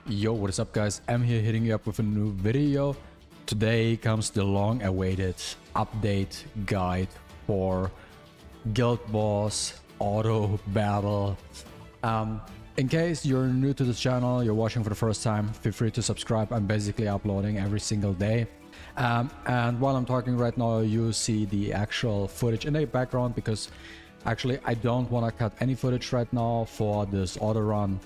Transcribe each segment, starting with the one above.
Yo, what is up guys? I'm here hitting you up with a new video. Today comes the long-awaited update guide for Guild Boss Auto Battle. In case you're new to this channel, you're watching for the first time, feel free to subscribe. I'm basically uploading every single day. And while I'm talking right now, you see the actual footage in the background because actually I don't want to cut any footage right now for this auto run.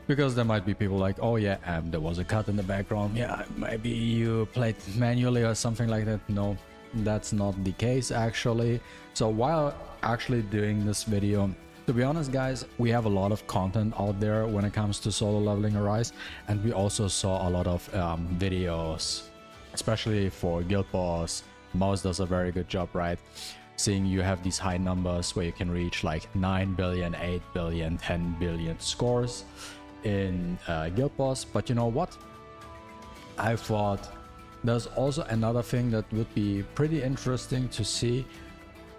Because there might be people like, oh yeah, there was a cut in the background. Yeah, maybe you played manually or something like that. No, that's not the case actually. So while actually doing this video, to be honest guys, we have a lot of content out there when it comes to solo leveling Arise. And we also saw a lot of videos, especially for Guild Boss. Mouse does a very good job, right? Seeing you have these high numbers where you can reach like 9 billion, 8 billion, 10 billion scores in Guild Boss. But you know what, I thought there's also another thing that would be pretty interesting to see,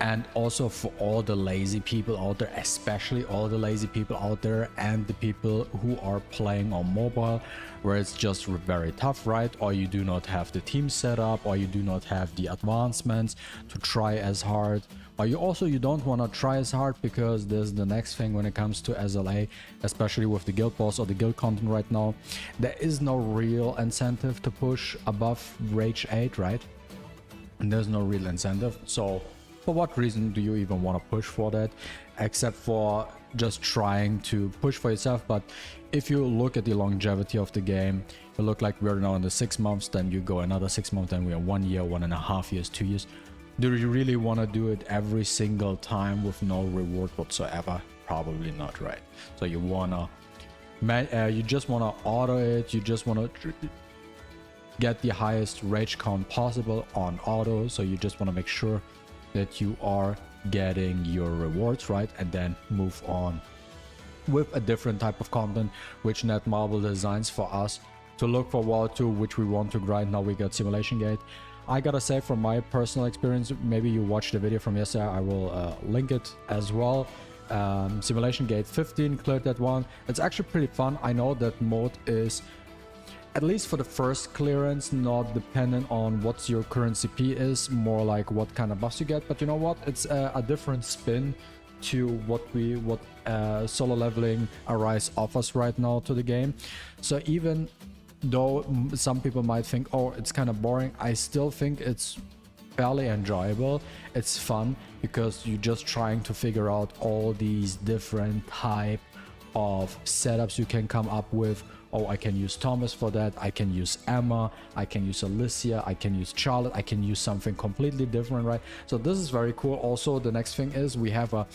and also for all the lazy people out there, especially all the lazy people out there and the people who are playing on mobile where it's just very tough, right? Or you do not have the team set up, or you do not have the advancements to try as hard, or you don't want to try as hard because there's the next thing when it comes to SLA, especially with the Guild Boss or the guild content right now. There is no real incentive to push above Rage 8, right? And there's no real incentive. So for what reason do you even want to push for that, except for just trying to push for yourself? But if you look at the longevity of the game, you look like we're now in the 6 months, then you go another 6 months, then we are 1 year, 1.5 years, 2 years. Do you really want to do it every single time with no reward whatsoever? Probably not, right? So you just wanna auto it. You just wanna get the highest rage count possible on auto. So you just wanna make sure that you are getting your rewards, right? And then move on with a different type of content which Netmarble designs for us to look forward to, which we want to grind. Now we got Simulation Gate. I gotta say, from my personal experience, maybe you watched the video from yesterday, I will link it as well. Simulation Gate 15, cleared that one. It's actually pretty fun. I know that mode is, at least for the first clearance, not dependent on what your current CP is, more like what kind of buffs you get. But you know what, it's a different spin to what solo leveling Arise offers right now to the game. So even though some people might think, oh, it's kind of boring, I still think it's fairly enjoyable. It's fun because you're just trying to figure out all these different type of setups you can come up with. Oh, I can use Thomas for that, I can use Emma, I can use Alicia, I can use Charlotte, I can use something completely different, right? So this is very cool. Also, the next thing is we have a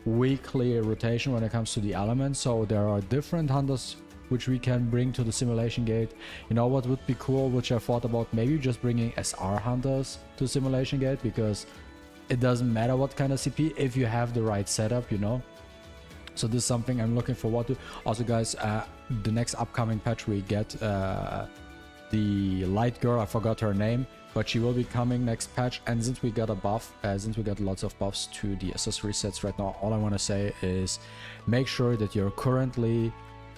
weekly rotation when it comes to the elements. So there are different hunters which we can bring to the Simulation Gate. You know what would be cool, which I thought about, maybe just bringing SR hunters to Simulation Gate, because it doesn't matter what kind of CP if you have the right setup, you know. So this is something I'm looking forward to. Also guys, the next upcoming patch we get the light girl, I forgot her name, but she will be coming next patch. And since we got a buff, since we got lots of buffs to the accessory sets right now, all I want to say is make sure that you're currently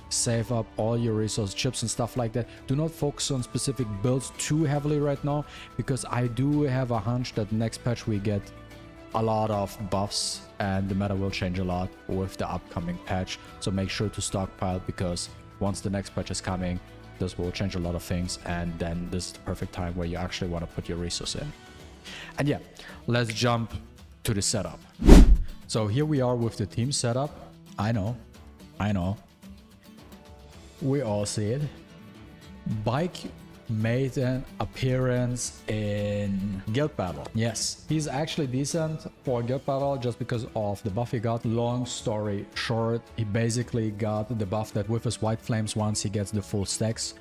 save up all your resource chips and stuff like that. Do not focus on specific builds too heavily right now, because I do have a hunch that next patch we get a lot of buffs and the meta will change a lot with the upcoming patch. So make sure to stockpile, because once the next patch is coming, this will change a lot of things, and then this is the perfect time where you actually want to put your resource in. And yeah, let's jump to the setup. So here we are with the team setup. I know we all see it. Bike made an appearance in Guild Battle. Yes, he's actually decent for Guild Battle just because of the buff he got. Long story short, he basically got the buff that with his White Flames, once he gets the full stacks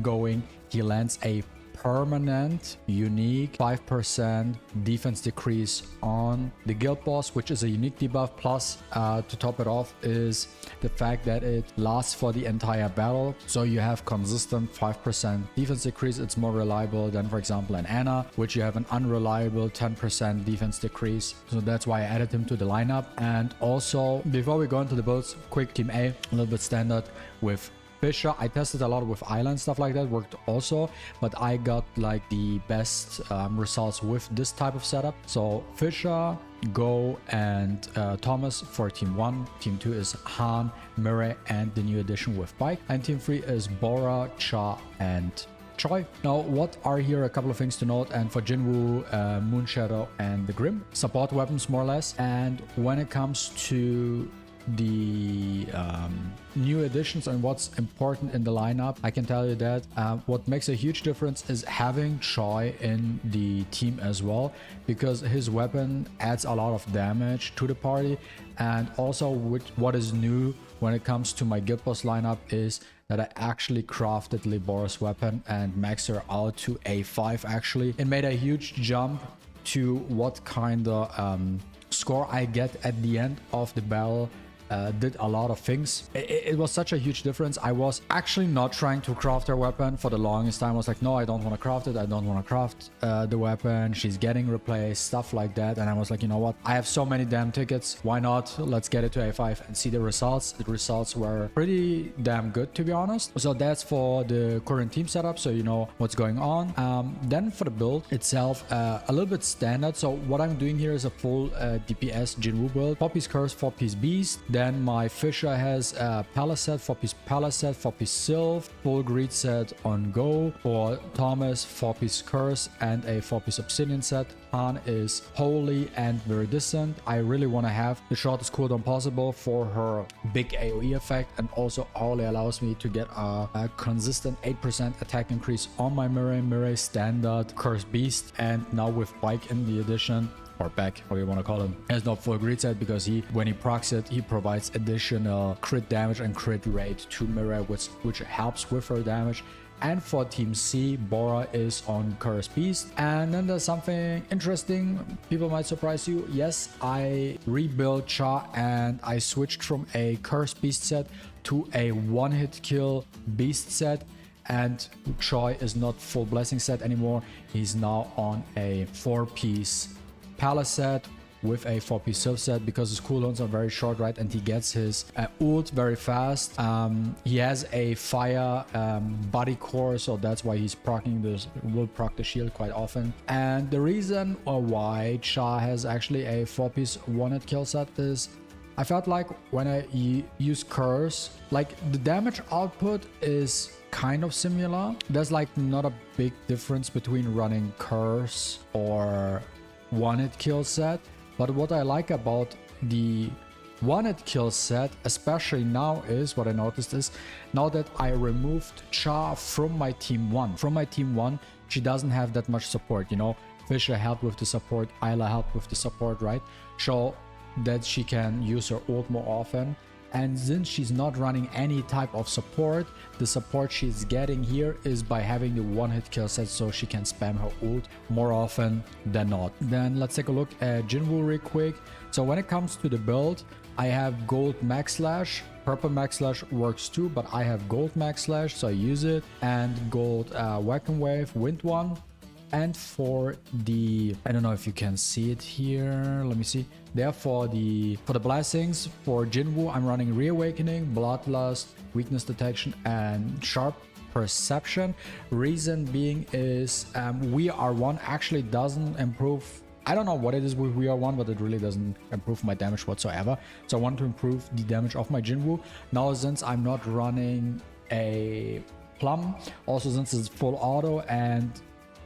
going, he lands a permanent, unique 5% defense decrease on the Guild Boss, which is a unique debuff. Plus, to top it off, is the fact that it lasts for the entire battle. So you have consistent 5% defense decrease. It's more reliable than, for example, an Anna, which you have an unreliable 10% defense decrease. So that's why I added him to the lineup. And also, before we go into the builds, quick team A, a little bit standard with Fisher, I tested a lot with Island stuff like that, worked also, but I got like the best results with this type of setup. So Fisher, Go, and Thomas for team 1. Team 2 is Han, MaTeIRiA, and the new addition with Bike. And team 3 is Bora, Cha, and Choi. Now, what are here a couple of things to note, and for Jinwoo, Moonshadow, and the Grim. Support weapons, more or less. And when it comes to the new additions and what's important in the lineup, I can tell you that what makes a huge difference is having Choi in the team as well, because his weapon adds a lot of damage to the party. And also, what is new when it comes to my Guild Boss lineup is that I actually crafted Libora's weapon and maxed her out to A5 actually. It made a huge jump to what kind of score I get at the end of the battle. Did a lot of things. It was such a huge difference. I was actually not trying to craft her weapon for the longest time. I was like, no, I don't want to craft it. I don't want to craft the weapon. She's getting replaced, stuff like that. And I was like, you know what? I have so many damn tickets. Why not? Let's get it to A5 and see the results. The results were pretty damn good, to be honest. So that's for the current team setup, so you know what's going on. Then for the build itself, a little bit standard. So what I'm doing here is a full DPS Jinwoo build. 4-piece Curse, 4-piece Beast. Then my Fisher has a Palace set, 4-piece Palace set, 4-piece Sylph, full Greed set on Go. For Thomas, 4-piece Curse and a 4-piece Obsidian set. Han is Holy and Viridescent. I really want to have the shortest cooldown possible for her big AoE effect, and also Holy allows me to get a consistent 8% attack increase on my MaTeIRiA standard Curse Beast. And now with Bike in the addition, or back, how you want to call him, has no full grid set, because when he procs it, he provides additional crit damage and crit rate to MaTeIRiA, which helps with her damage. And for Team C, Bora is on Curse Beast. And then there's something interesting, people might surprise you. Yes, I rebuilt Cha and I switched from a Curse Beast set to a one-hit kill Beast set. And Choi is not full Blessing set anymore. He's now on a 4-piece Palace set with a 4-piece Sylph set, because his cooldowns are very short, right? And he gets his ult very fast. He has a fire body core, so that's why he's proccing this, will proc the shield quite often. And the reason why Cha has actually a 4-piece one-hit kill set is I felt like when I use Curse, like the damage output is kind of similar. There's like not a big difference between running Curse or one-hit kill set. But what I like about the one-hit kill set, especially now, is what I noticed is now that I removed Cha from my team 1. From my team 1, she doesn't have that much support, you know. Fisher helped with the support, Isla helped with the support, right? So that she can use her ult more often. And since she's not running any type of support, the support she's getting here is by having the one-hit kill set, so she can spam her ult more often than not. Then let's take a look at Jinwoo real quick. So when it comes to the build, I have gold max slash. Purple max slash works too, but I have gold max slash, so I use it. And gold Wacken Wave Wind one. And for the, I don't know if you can see it here, let me see. Therefore, for the blessings, for Jinwoo, I'm running Reawakening, Bloodlust, Weakness Detection, and Sharp Perception. Reason being is We Are One actually doesn't improve. I don't know what it is with We Are One, but it really doesn't improve my damage whatsoever. So I want to improve the damage of my Jinwoo. Now, since I'm not running a Plum, also since it's full auto and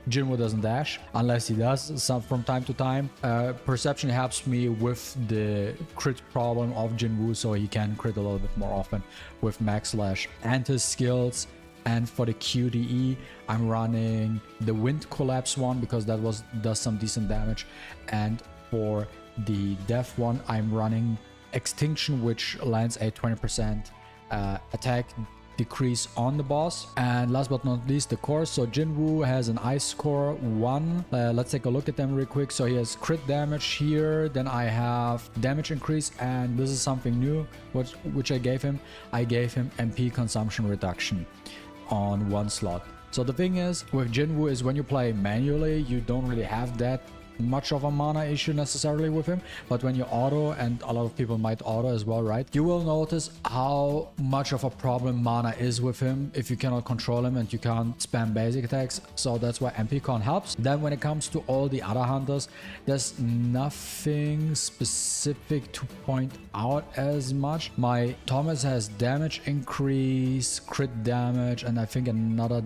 Jinwoo doesn't dash unless he does some from time to time. Perception helps me with the crit problem of Jinwoo, so he can crit a little bit more often with max slash and his skills. And for the QDE, I'm running the Wind Collapse one because that does some decent damage. And for the Death one, I'm running Extinction, which lands a 20% attack decrease on the boss. And last but not least, the core. So Jinwoo has an ice core 1. Let's take a look at them real quick. So he has crit damage here, then I have damage increase, and this is something new which I gave him. I gave him MP consumption reduction on one slot. So the thing is with Jinwoo is when you play manually, you don't really have that much of a mana issue necessarily with him, but when you auto, and a lot of people might auto as well, right, you will notice how much of a problem mana is with him if you cannot control him and you can't spam basic attacks. So that's why MP con helps. Then when it comes to all the other hunters, there's nothing specific to point out as much. My Thomas has damage increase, crit damage, and I think another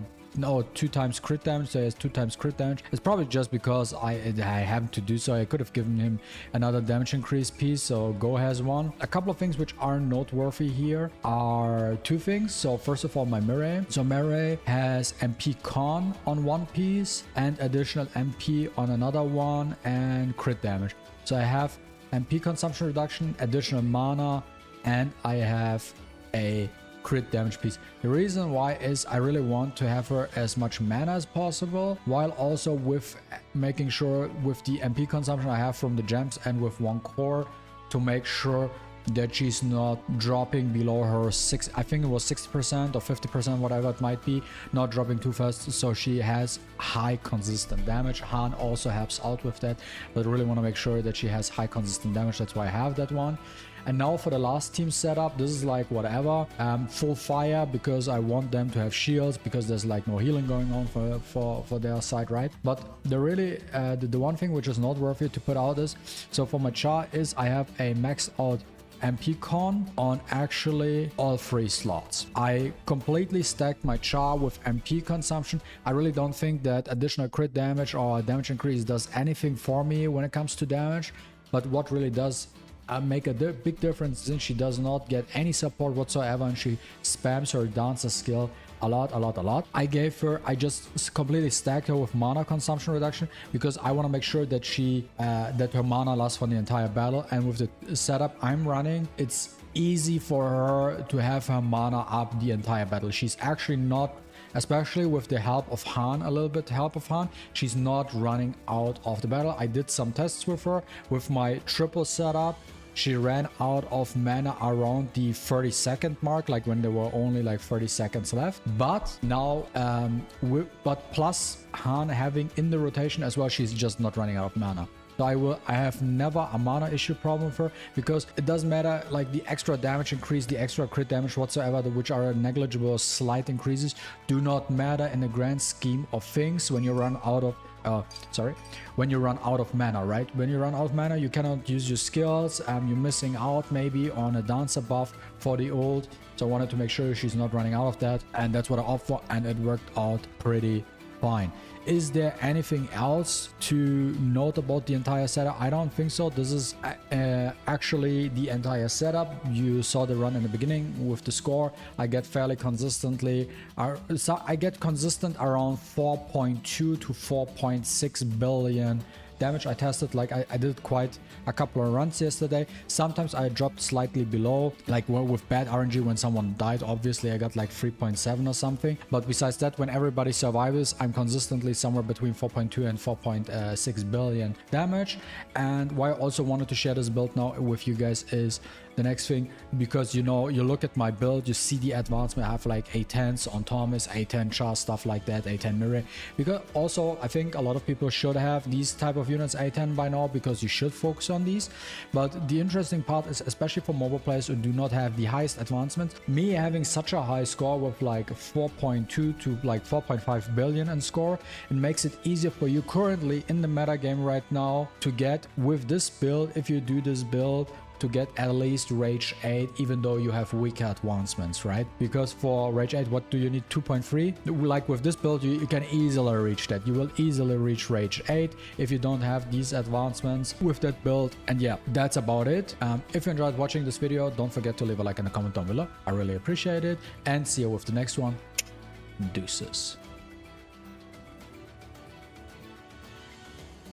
2 times crit damage, so he has 2 times crit damage. It's probably just because I have to do so. I could have given him another damage increase piece, so Go has one. A couple of things which are noteworthy here are 2 things. So first of all, my MaTeIRiA. So MaTeIRiA has MP con on one piece and additional MP on another one and crit damage. So I have MP consumption reduction, additional mana, and I have a crit damage piece. The reason why is I really want to have her as much mana as possible, while also with making sure with the MP consumption I have from the gems and with 1 core to make sure that she's not dropping below her I think it was 60% or 50%, whatever it might be, not dropping too fast, so she has high consistent damage. Han also helps out with that, but really want to make sure that she has high consistent damage. That's why I have that one. And now for the last team setup, this is like whatever, full fire, because I want them to have shields, because there's like no healing going on for their side, right? But the one thing which is noteworthy to put out is, so for my char is I have a maxed out MP con on actually all 3 slots. I completely stacked my char with MP consumption. I really don't think that additional crit damage or damage increase does anything for me when it comes to damage, but what really does make a big difference since she does not get any support whatsoever and she spams her dancer skill a lot. I just completely stacked her with mana consumption reduction because I want to make sure that that her mana lasts for the entire battle. And with the setup I'm running, it's easy for her to have her mana up the entire battle. She's actually not, especially with the help of Han, she's not running out of the battle. I did some tests with her with my triple setup. She ran out of mana around the 30-second mark, like when there were only like 30 seconds left. But now, but plus Han having in the rotation as well, she's just not running out of mana. So I have never a mana issue problem with her, because it doesn't matter, like the extra damage increase, the extra crit damage whatsoever, which are negligible slight increases, do not matter in the grand scheme of things when you run out of when you run out of mana, right? When you run out of mana, you cannot use your skills. You're missing out maybe on a dancer buff for the ult. So I wanted to make sure she's not running out of that, and that's what I opt for, and it worked out pretty fine. Is there anything else to note about the entire setup? I don't think so. This is actually the entire setup. You saw the run in the beginning with the score. I get fairly consistently, I get consistent around 4.2 to 4.6 billion damage. I tested, like I did quite a couple of runs yesterday. Sometimes I dropped slightly below, like with bad RNG when someone died. Obviously I got like 3.7 or something, but besides that, when everybody survives, I'm consistently somewhere between 4.2 and 4.6 billion damage. And why I also wanted to share this build now with you guys is the next thing, because you know, you look at my build, you see the advancement. I have like A10s on Thomas, A10 char, stuff like that, A10 MaTeIRiA, because also I think a lot of people should have these type of units A10 by now, because you should focus on these. But the interesting part is, especially for mobile players who do not have the highest advancement, me having such a high score with like 4.2 to like 4.5 billion in score, it makes it easier for you currently in the meta game right now to get with this build, if you do this build, to get at least Rage 8, even though you have weaker advancements, right? Because for Rage 8, what do you need? 2.3? Like with this build, you can easily reach that. You will easily reach Rage 8 if you don't have these advancements with that build. And yeah, that's about it. If you enjoyed watching this video, don't forget to leave a like and a comment down below. I really appreciate it. And see you with the next one. Deuces.